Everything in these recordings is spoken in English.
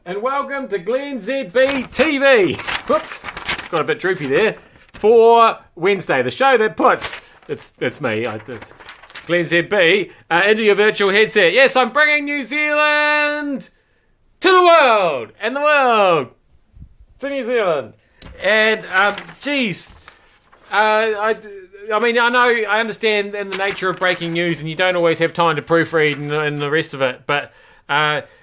and welcome to glennzb TV. Whoops, got a bit droopy there. For Wednesday, the show that puts, it's me, glennzb, into your virtual headset. Yes, I'm bringing New Zealand to the world, and the world to New Zealand. And, I mean, I understand in the nature of breaking news, and you don't always have time to proofread and the rest of it, but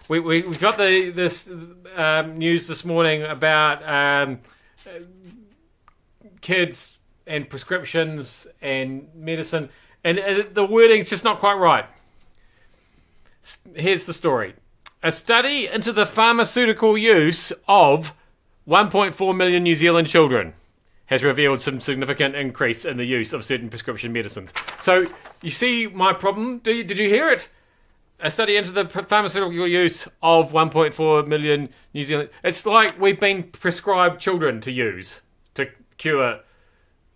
we got this news this morning about kids and prescriptions and medicine, and the wording's just not quite right. Here's the story. A study into the pharmaceutical use of 1.4 million New Zealand children has revealed some significant increase in the use of certain prescription medicines. So, you see my problem? Did you hear it? A study into the pharmaceutical use of 1.4 million New Zealand... It's like we've been prescribed children to use to cure,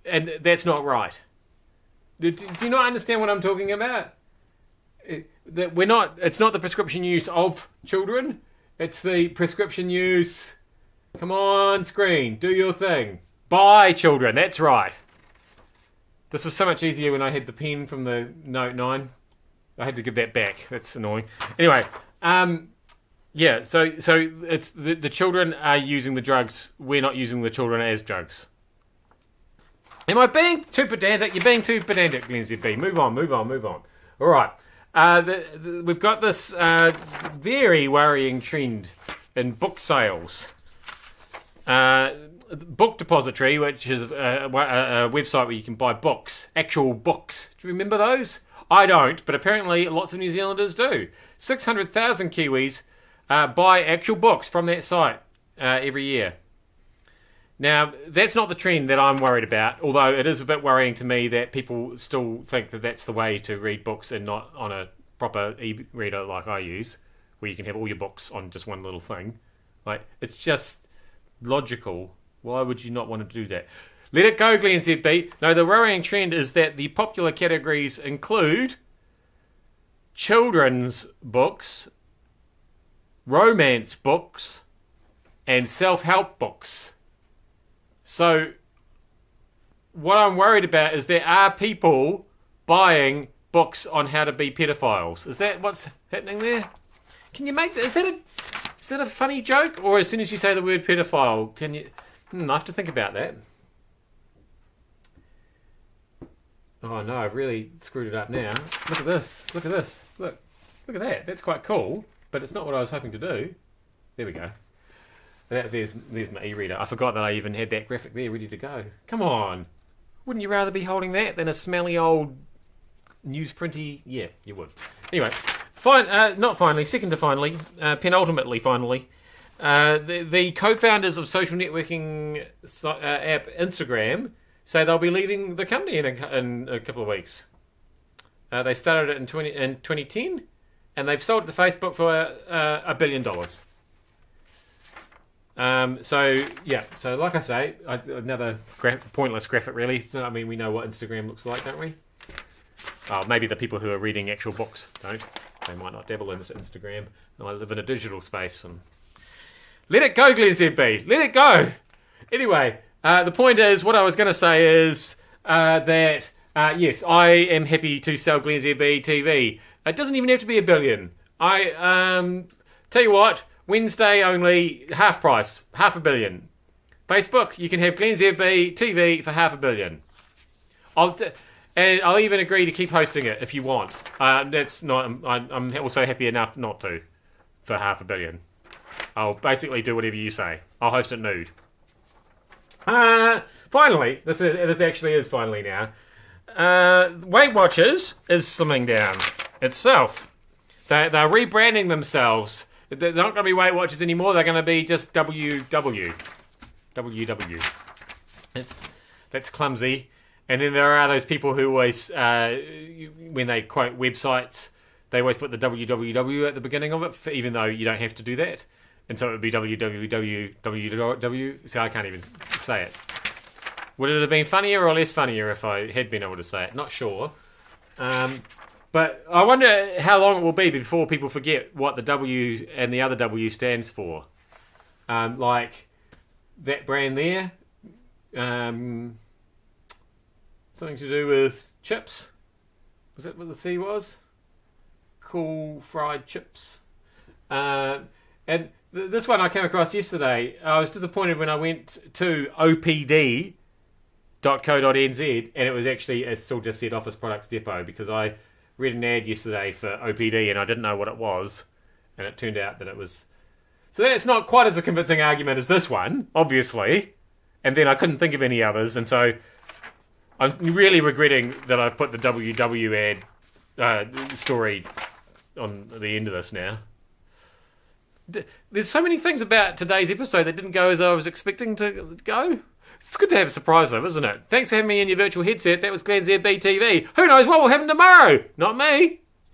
and that's not right. Do you not understand what I'm talking about? It's not the prescription use of children, it's the prescription use... Come on, screen, do your thing. By children, that's right. This was so much easier when I had the pen from the Note 9. I had to give that back. That's annoying. Anyway, yeah, so it's the children are using the drugs. We're not using the children as drugs. Am I being too pedantic? You're being too pedantic, glennzb. Move on. All right. We've got this very worrying trend in book sales. Book Depository, which is a website where you can buy books, actual books. Do you remember those? I don't, but apparently lots of New Zealanders do. 600,000 Kiwis buy actual books from that site every year. Now, that's not the trend that I'm worried about, although it is a bit worrying to me that people still think that that's the way to read books and not on a proper e-reader like I use, where you can have all your books on just one little thing. Like, it's just logical. Why would you not want to do that? Let it go, glennzb. No, the worrying trend is that the popular categories include children's books, romance books, and self-help books. So, what I'm worried about is there are people buying books on how to be pedophiles. Is that what's happening there? Can you make that? Is that a funny joke? Or as soon as you say the word pedophile, can you... I have to think about that. Oh no, I've really screwed it up now. Look at this. Look at that. That's quite cool, but it's not what I was hoping to do. There we go. There's my e-reader. I forgot that I even had that graphic there ready to go. Come on. Wouldn't you rather be holding that than a smelly old newsprinty? Yeah, you would. Anyway, not finally, second to finally, penultimately finally, the co-founders of social networking app Instagram say they'll be leaving the company in a couple of weeks. They started it in 2010, and they've sold it to Facebook for $1 billion. So like I say, another pointless graphic really. I mean, we know what Instagram looks like, don't we? Oh, maybe the people who are reading actual books don't. They might not dabble in this Instagram. They might live in a digital space. And let it go, glennzb. Let it go. Anyway, the point is, what I was going to say is that, yes, I am happy to sell glennzb TV. It doesn't even have to be $1 billion. Tell you what, Wednesday only, half price, $500 million. Facebook, you can have glennzb TV for $500 million. And I'll even agree to keep hosting it if you want. That's not. I'm also happy enough not to for $500 million. I'll basically do whatever you say. I'll host it nude. Finally, this actually is finally now. Weight Watchers is slimming down itself. They're rebranding themselves. They're not going to be Weight Watchers anymore. They're going to be just WW. That's clumsy. And then there are those people who always, when they quote websites, they always put the www at the beginning of it, even though you don't have to do that. And so it would be www. So I can't even say it. Would it have been funnier or less funnier if I had been able to say it? Not sure. But I wonder how long it will be before people forget what the W and the other W stands for. like that brand there. Something to do with chips. Was that what the C was? Cool fried chips. And this one I came across yesterday. I was disappointed when I went to opd.co.nz and it still just said Office Products Depot, because I read an ad yesterday for OPD and I didn't know what it was, and it turned out that it was... So that's not quite as a convincing argument as this one, obviously. And then I couldn't think of any others, and so I'm really regretting that I've put the WW ad story on the end of this now. There's so many things about today's episode that didn't go as I was expecting to go. It's good to have a surprise though, isn't it? Thanks for having me in your virtual headset. That was glennzb TV. Who knows what will happen tomorrow? Not me.